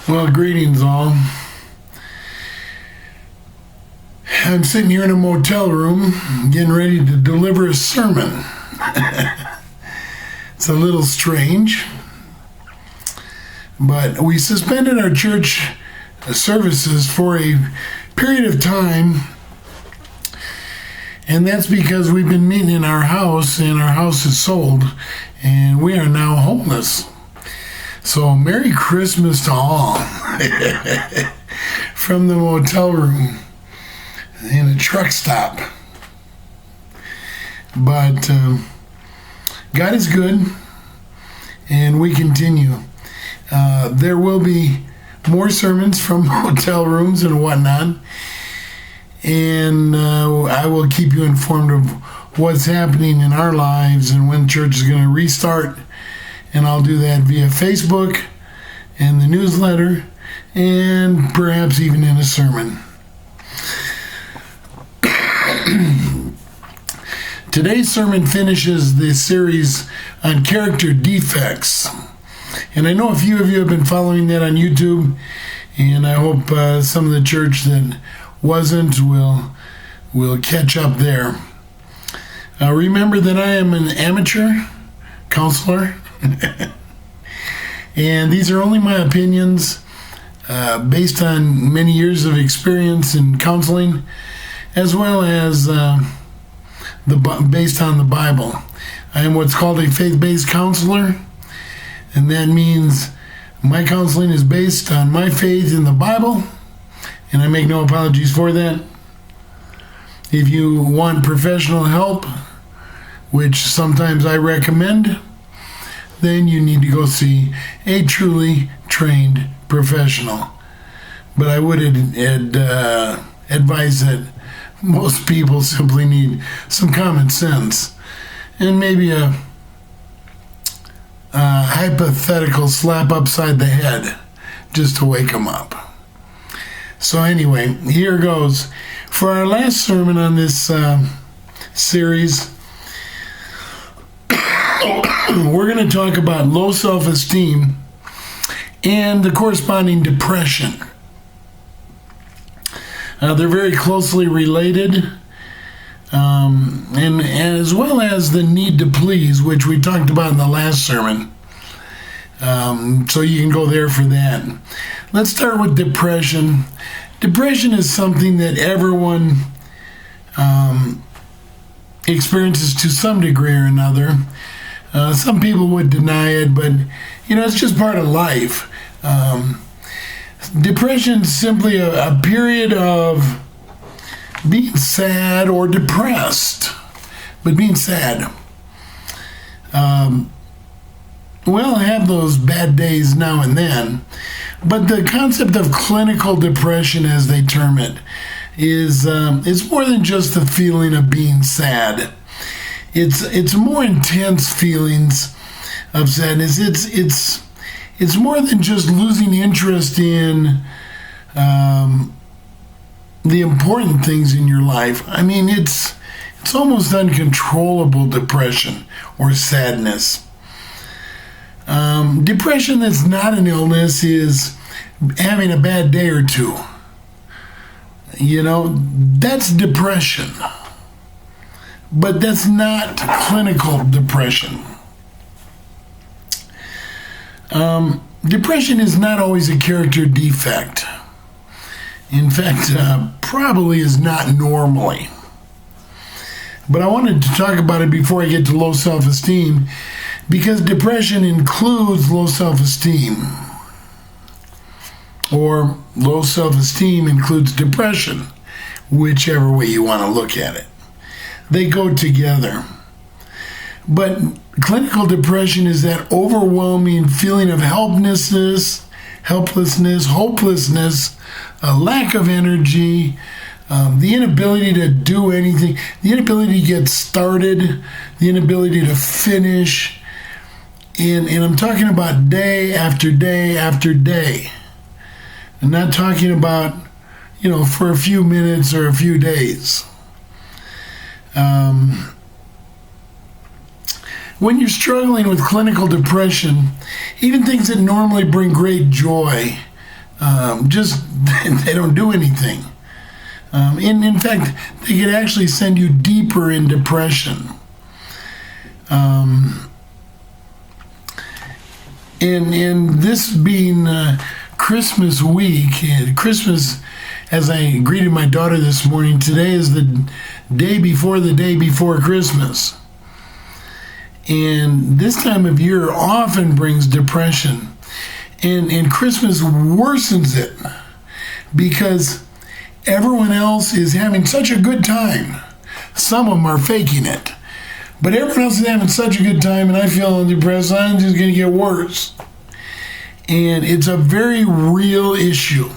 Well, greetings all. I'm sitting here in a motel room getting ready to deliver a sermon. It's a little strange, but we suspended our church services for a period of time, and that's because we've been meeting in our house, and our house is sold, and we are now homeless. So Merry Christmas to all from the motel room in a truck stop. But God is good, and we continue. There will be more sermons from hotel rooms and whatnot, and I will keep you informed of what's happening in our lives and when church is going to restart. And I'll do that via Facebook and the newsletter and perhaps even in a sermon. Today's sermon finishes the series on character defects. And I know a few of you have been following that on YouTube, and I hope some of the church that wasn't will catch up there. Remember that I am an amateur counselor. And these are only my opinions based on many years of experience in counseling, as well as based on the Bible. I am what's called a faith-based counselor, and that means my counseling is based on my faith in the Bible, and I make no apologies for that. If you want professional help, which sometimes I recommend, then you need to go see a truly trained professional. But I would advise that most people simply need some common sense and maybe a hypothetical slap upside the head just to wake them up. So anyway, here goes. For our last sermon on this series, we're going to talk about low self-esteem and the corresponding depression. They're very closely related, and as well as the need to please, which we talked about in the last sermon. So you can go there for that. Let's start with depression. Depression is something that everyone experiences to some degree or another. Some people would deny it, but it's just part of life. Depression is simply a period of being sad or depressed, but being sad. We'll have those bad days now and then, but the concept of clinical depression, as they term it, is it's more than just the feeling of being sad. It's more intense feelings of sadness. It's more than just losing interest in the important things in your life. I mean, it's almost uncontrollable depression or sadness. Depression that's not an illness is having a bad day or two. That's depression. But that's not clinical depression. Depression is not always a character defect. In fact, probably is not normally. But I wanted to talk about it before I get to low self-esteem, because depression includes low self-esteem. Or low self-esteem includes depression, whichever way you want to look at it. They go together. But clinical depression is that overwhelming feeling of helplessness, hopelessness, a lack of energy, the inability to do anything, the inability to get started, the inability to finish. And I'm talking about day after day after day. I'm not talking about, for a few minutes or a few days. When you're struggling with clinical depression, even things that normally bring great joy just they don't do anything. In fact, they could actually send you deeper in depression. And this being Christmas week, Christmas, as I greeted my daughter this morning, today is the day before Christmas. And this time of year often brings depression. And Christmas worsens it because everyone else is having such a good time. Some of them are faking it. But everyone else is having such a good time, and I feel depressed. I'm just going to get worse. And it's a very real issue.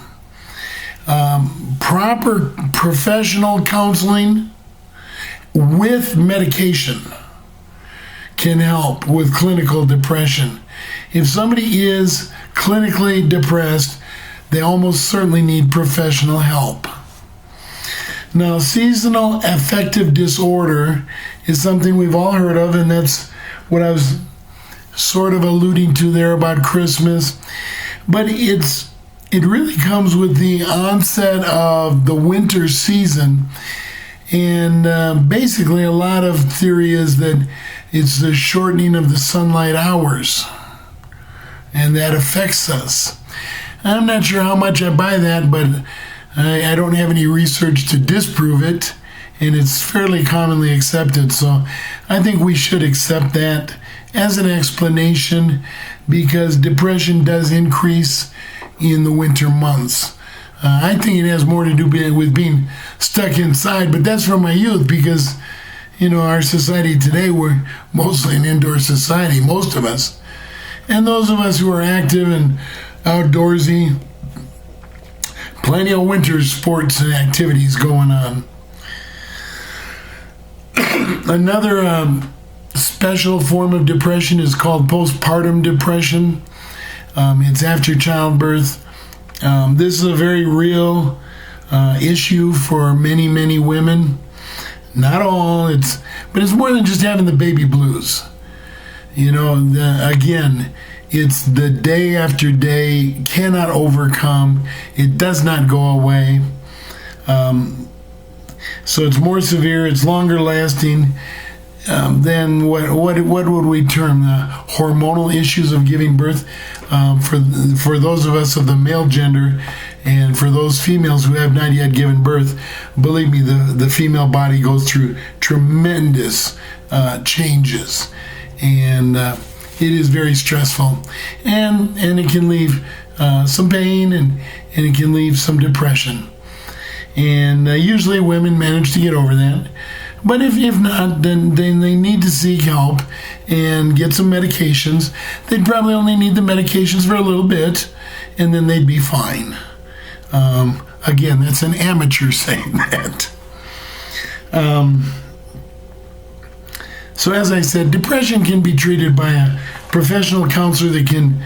Proper professional counseling with medication can help with clinical depression. If somebody is clinically depressed, they almost certainly need professional help. Now, seasonal affective disorder is something we've all heard of, and that's what I was sort of alluding to there about Christmas. But it really comes with the onset of the winter season. And basically, a lot of theory is that it's the shortening of the sunlight hours, and that affects us. I'm not sure how much I buy that, but I don't have any research to disprove it, and it's fairly commonly accepted. So I think we should accept that as an explanation, because depression does increase in the winter months. I think it has more to do with being stuck inside, but that's from my youth, because our society today, we're mostly an indoor society, most of us. And those of us who are active and outdoorsy, plenty of winter sports and activities going on. Another special form of depression is called postpartum depression. It's after childbirth. This is a very real issue for many, many women. Not all, but it's more than just having the baby blues. Again, it's the day after day, cannot overcome. It does not go away. So it's more severe, it's longer lasting than what would we term the hormonal issues of giving birth. For those of us of the male gender, and for those females who have not yet given birth, believe me, the female body goes through tremendous changes. And it is very stressful, and it can leave some pain, and it can leave some depression. And usually women manage to get over that. But if not, then they need to seek help and get some medications. They'd probably only need the medications for a little bit, and then they'd be fine. Again, that's an amateur saying that. So as I said, depression can be treated by a professional counselor that can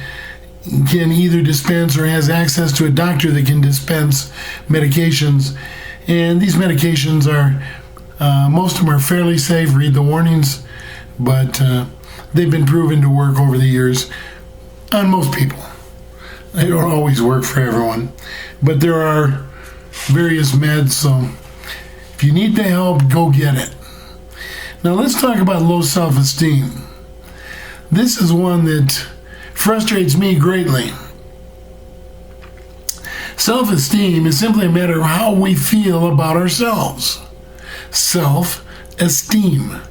either dispense or has access to a doctor that can dispense medications. And these medications are, most of them are fairly safe, read the warnings, but they've been proven to work over the years on most people. They don't always work for everyone, but there are various meds, so if you need the help, go get it. Now let's talk about low self-esteem. This is one that frustrates me greatly. Self-esteem is simply a matter of how we feel about ourselves. Self-esteem.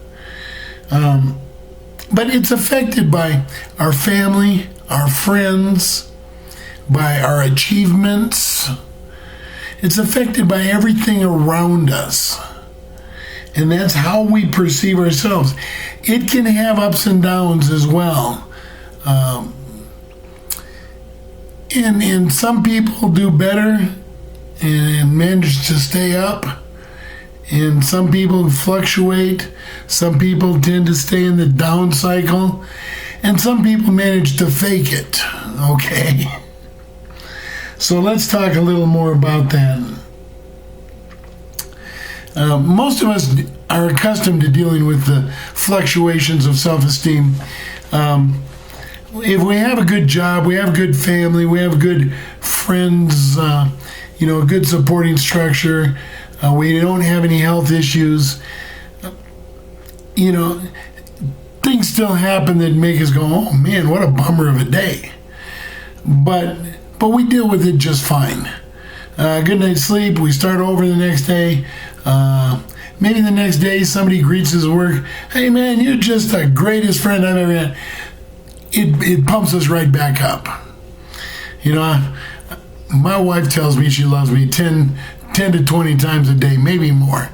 But it's affected by our family, our friends, by our achievements. It's affected by everything around us. And that's how we perceive ourselves. It can have ups and downs as well. And some people do better and manage to stay up. And some people fluctuate. Some people tend to stay in the down cycle. And some people manage to fake it. Okay? So let's talk a little more about that. Most of us are accustomed to dealing with the fluctuations of self-esteem. If we have a good job, we have a good family, we have good friends, a good supporting structure. We don't have any health issues. Things still happen that make us go, oh man, what a bummer of a day. But we deal with it just fine. Good night's sleep. We start over the next day. Maybe the next day somebody greets us at work. Hey man, you're just the greatest friend I've ever had. It pumps us right back up. My wife tells me she loves me 10 to 20 times a day, maybe more.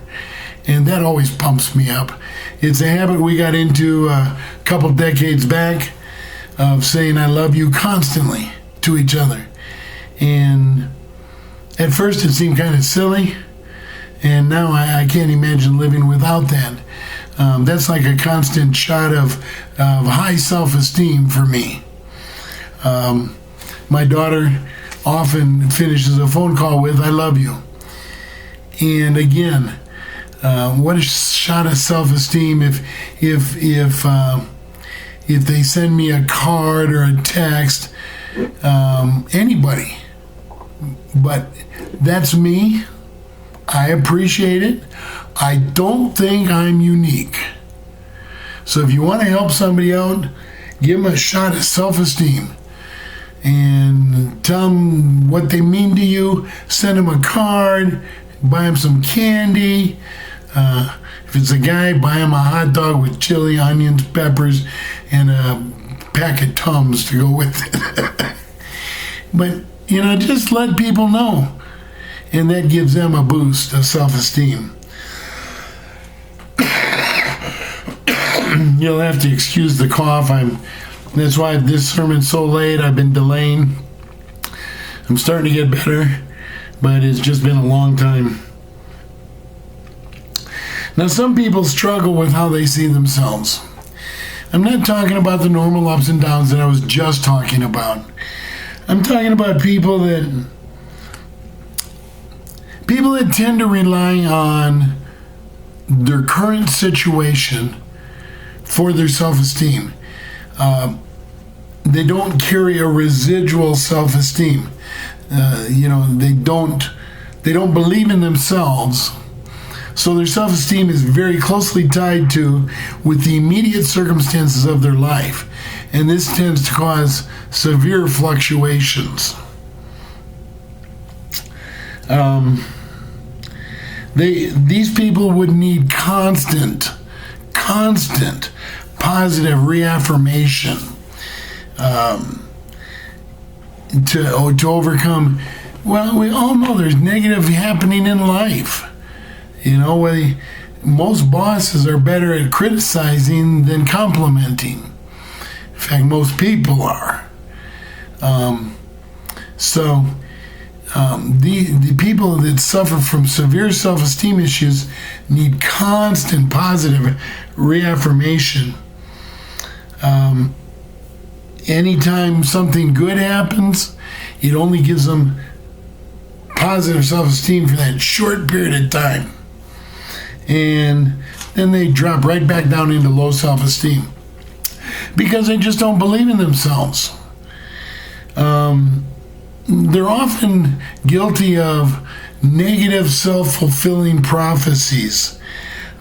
And that always pumps me up. It's a habit we got into a couple decades back of saying I love you constantly to each other. And at first it seemed kind of silly. And now I can't imagine living without that. That's like a constant shot of high self-esteem for me. My daughter often finishes a phone call with, I love you. And again, what a shot of self-esteem if they send me a card or a text, anybody. But that's me. I appreciate it. I don't think I'm unique. So if you want to help somebody out, give them a shot at self-esteem and tell them what they mean to you. Send them a card, buy them some candy. If it's a guy, buy him a hot dog with chili, onions, peppers, and a pack of Tums to go with it. But, just let people know. And that gives them a boost of self-esteem. You'll have to excuse the cough. That's why this sermon's so late. I've been delaying. I'm starting to get better, but it's just been a long time. Now, some people struggle with how they see themselves. I'm not talking about the normal ups and downs that I was just talking about. I'm talking about people that tend to rely on their current situation for their self-esteem. They don't carry a residual self-esteem. They don't believe in themselves. So their self-esteem is very closely tied with the immediate circumstances of their life. And this tends to cause severe fluctuations. These people would need constant positive reaffirmation to overcome. Well, we all know there's negative happening in life. Most bosses are better at criticizing than complimenting. In fact, most people are. The people that suffer from severe self-esteem issues need constant positive reaffirmation. Anytime something good happens, it only gives them positive self-esteem for that short period of time. And then they drop right back down into low self-esteem because they just don't believe in themselves. They're often guilty of negative self-fulfilling prophecies.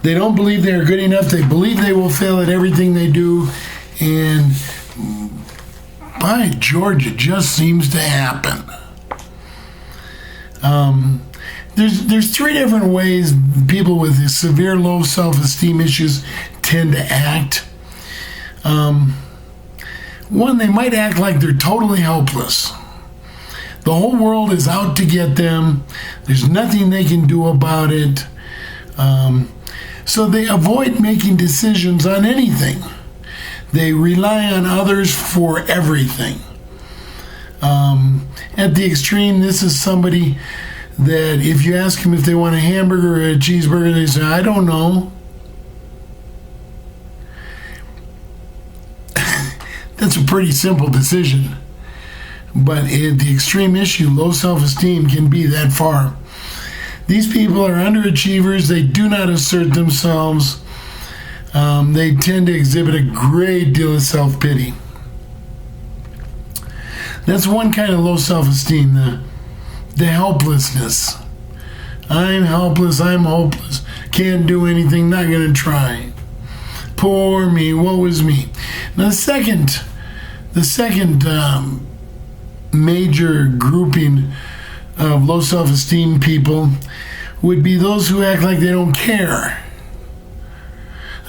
They don't believe they're good enough. They believe they will fail at everything they do. And by George, it just seems to happen. There's three different ways people with severe low self-esteem issues tend to act. One, they might act like they're totally helpless. The whole world is out to get them. There's nothing they can do about it. So they avoid making decisions on anything. They rely on others for everything. At the extreme, this is somebody that if you ask them if they want a hamburger or a cheeseburger, they say, I don't know. That's a pretty simple decision. But at the extreme issue, low self-esteem can be that far. These people are underachievers. They do not assert themselves. They tend to exhibit a great deal of self-pity. That's one kind of low self-esteem, the helplessness. I'm helpless, I'm hopeless, can't do anything, not going to try. Poor me, woe is me. Now the second major grouping of low self-esteem people would be those who act like they don't care.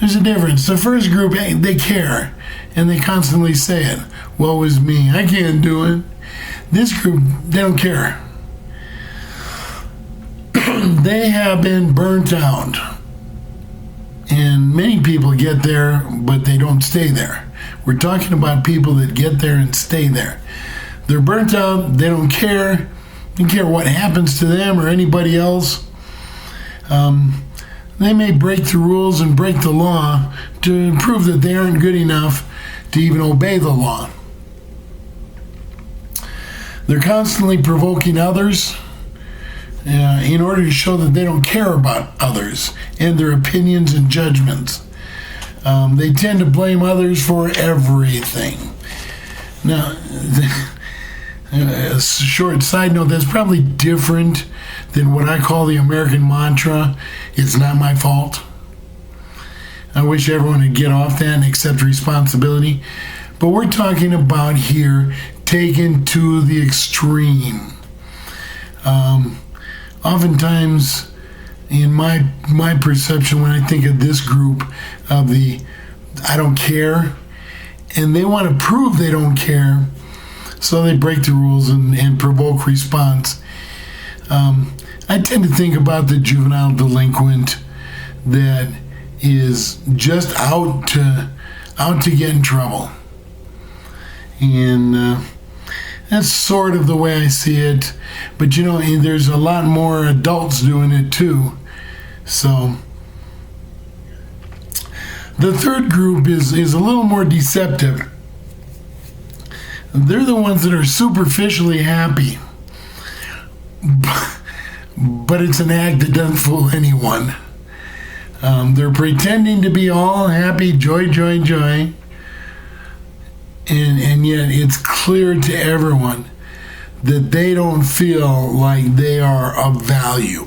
There's a difference. The first group, they care, and they constantly say it. Woe is me, I can't do it. This group, they don't care. They have been burnt out. And many people get there, but they don't stay there. We're talking about people that get there and stay there. They're burnt out, they don't care. They don't care what happens to them or anybody else. They may break the rules and break the law to prove that they aren't good enough to even obey the law. They're constantly provoking others in order to show that they don't care about others and their opinions and judgments. They tend to blame others for everything. Now, a short side note, that's probably different than what I call the American mantra, it's not my fault. I wish everyone would get off that and accept responsibility. But we're talking about here taken to the extreme. Oftentimes, in my perception, when I think of this group of the I don't care, and they want to prove they don't care, so they break the rules and provoke response. I tend to think about the juvenile delinquent that is just out to get in trouble. And that's sort of the way I see it. But there's a lot more adults doing it too. So the third group is a little more deceptive. They're the ones that are superficially happy. But it's an act that doesn't fool anyone. They're pretending to be all happy, joy, joy, joy. And yet it's clear to everyone that they don't feel like they are of value.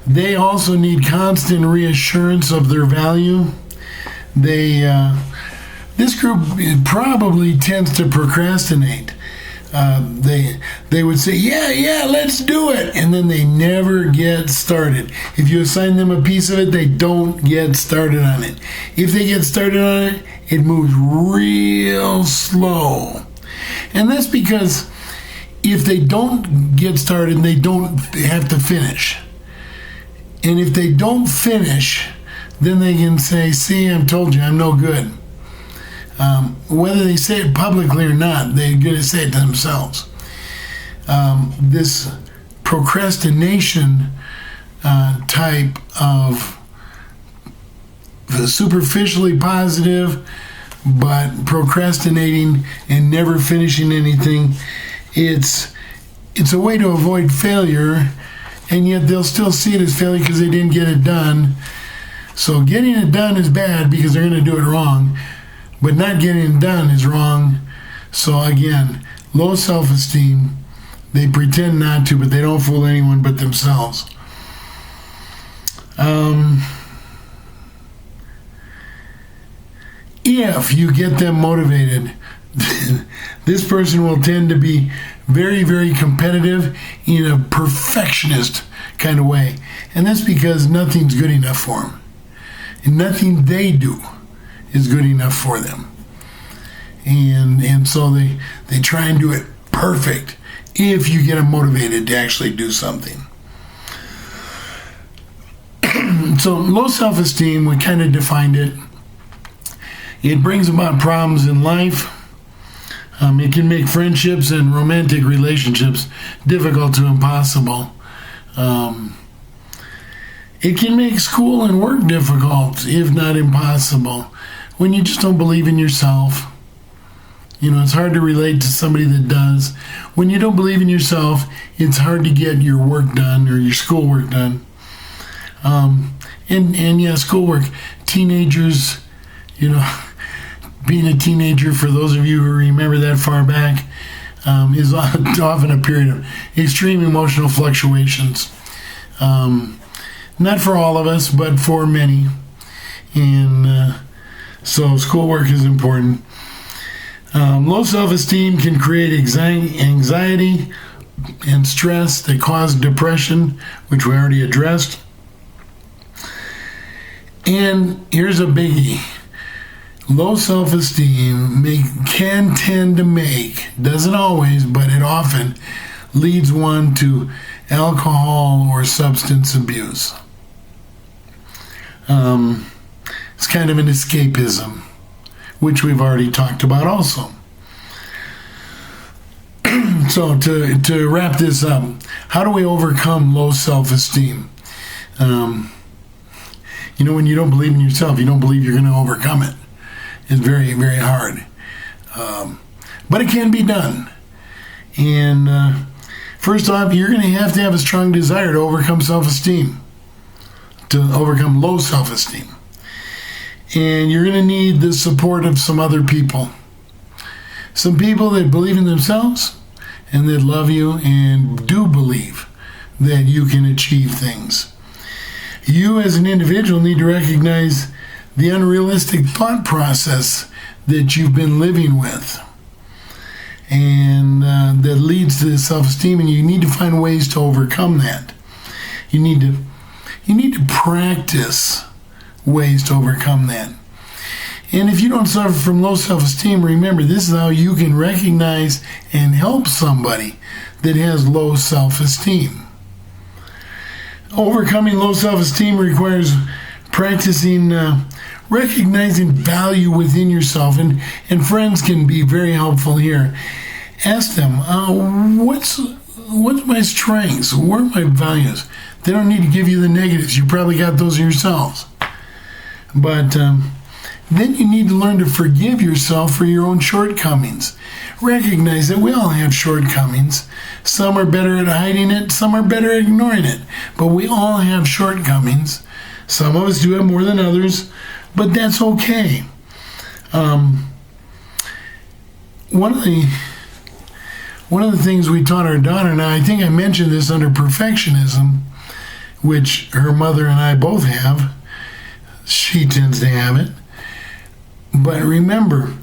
They also need constant reassurance of their value. This group probably tends to procrastinate. They would say, yeah, let's do it. And then they never get started. If you assign them a piece of it, they don't get started on it. If they get started on it, it moves real slow. And that's because if they don't get started, they don't have to finish. And if they don't finish, then they can say, see, I told you, I'm no good. Whether they say it publicly or not, they're going to say it to themselves. This procrastination type of superficially positive, but procrastinating and never finishing anything, it's a way to avoid failure, and yet they'll still see it as failure because they didn't get it done. So getting it done is bad because they're going to do it wrong. But not getting it done is wrong. So again, low self-esteem. They pretend not to, but they don't fool anyone but themselves. If you get them motivated, this person will tend to be very, very competitive in a perfectionist kind of way. And that's because nothing's good enough for them. And nothing they do is good enough for them. And so they try and do it perfect if you get them motivated to actually do something. So low self-esteem, we kind of defined it. It brings about problems in life. It can make friendships and romantic relationships difficult to impossible. It can make school and work difficult, if not impossible, when you just don't believe in yourself. It's hard to relate to somebody that does. When you don't believe in yourself, it's hard to get your work done or your schoolwork done. And schoolwork. Teenagers, You know, being a teenager, for those of you who remember that far back, is often a period of extreme emotional fluctuations. Not for all of us, but for many. And so schoolwork is important. Low self-esteem can create anxiety and stress that cause depression, which we already addressed. And here's a biggie. Low self-esteem can tend to make, doesn't always, but it often leads one to alcohol or substance abuse. It's kind of an escapism, which we've already talked about also. So to wrap this up, how do we overcome low self-esteem? When you don't believe in yourself, you don't believe you're going to overcome it. It's very, very hard. But it can be done. And first off, you're going to have a strong desire to overcome self-esteem, to overcome low self-esteem. And you're going to need the support of some other people. Some people that believe in themselves and that love you and do believe that you can achieve things. You as an individual need to recognize the unrealistic thought process that you've been living with, and that leads to self-esteem, and you need to find ways to overcome that. You need to practice ways to overcome that. And if you don't suffer from low self-esteem, remember, this is how you can recognize and help somebody that has low self-esteem. Overcoming low self-esteem requires practicing recognizing value within yourself, and friends can be very helpful here. Ask them, what's my strengths? What are my values? They don't need to give you the negatives. You probably got those yourselves. But then you need to learn to forgive yourself for your own shortcomings. Recognize that we all have shortcomings. Some are better at hiding it, some are better at ignoring it. But we all have shortcomings. Some of us do have more than others, but that's okay. One of the things we taught our daughter, and I think I mentioned this under perfectionism, which her mother and I both have. She tends to have it. But remember,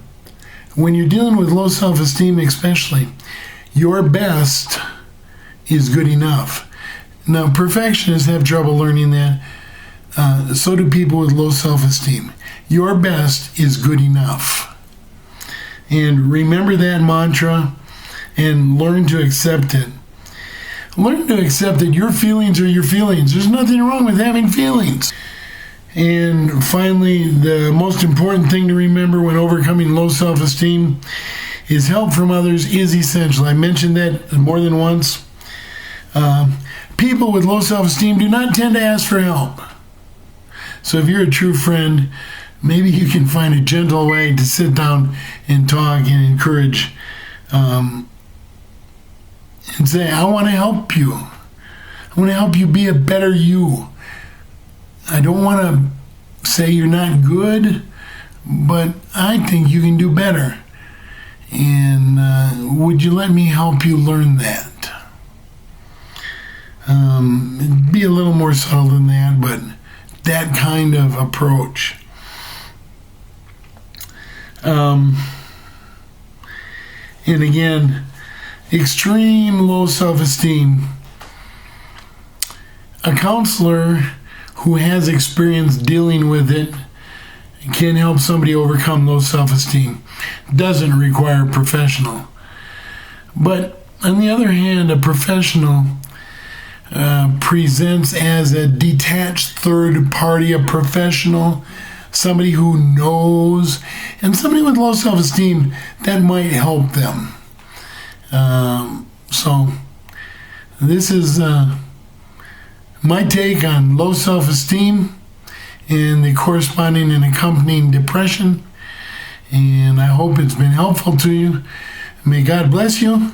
when you're dealing with low self-esteem especially, your best is good enough. Now, perfectionists have trouble learning that. So do people with low self-esteem. Your best is good enough. And remember that mantra and learn to accept it. Learn to accept that your feelings are your feelings. There's nothing wrong with having feelings. And finally, the most important thing to remember when overcoming low self-esteem is help from others is essential. I mentioned that more than once. People with low self-esteem do not tend to ask for help. So if you're a true friend, maybe you can find a gentle way to sit down and talk and encourage, and say, I want to help you. I want to help you be a better you. I don't want to say you're not good, but I think you can do better. And would you let me help you learn that? It'd be a little more subtle than that, but that kind of approach. And again, extreme low self-esteem. A counselor who has experience dealing with it can help somebody overcome low self-esteem. Doesn't require a professional. But on the other hand, a professional presents as a detached third party, a professional, somebody who knows, and somebody with low self-esteem that might help them. So this is my take on low self-esteem and the corresponding and accompanying depression. And I hope it's been helpful to you. May God bless you.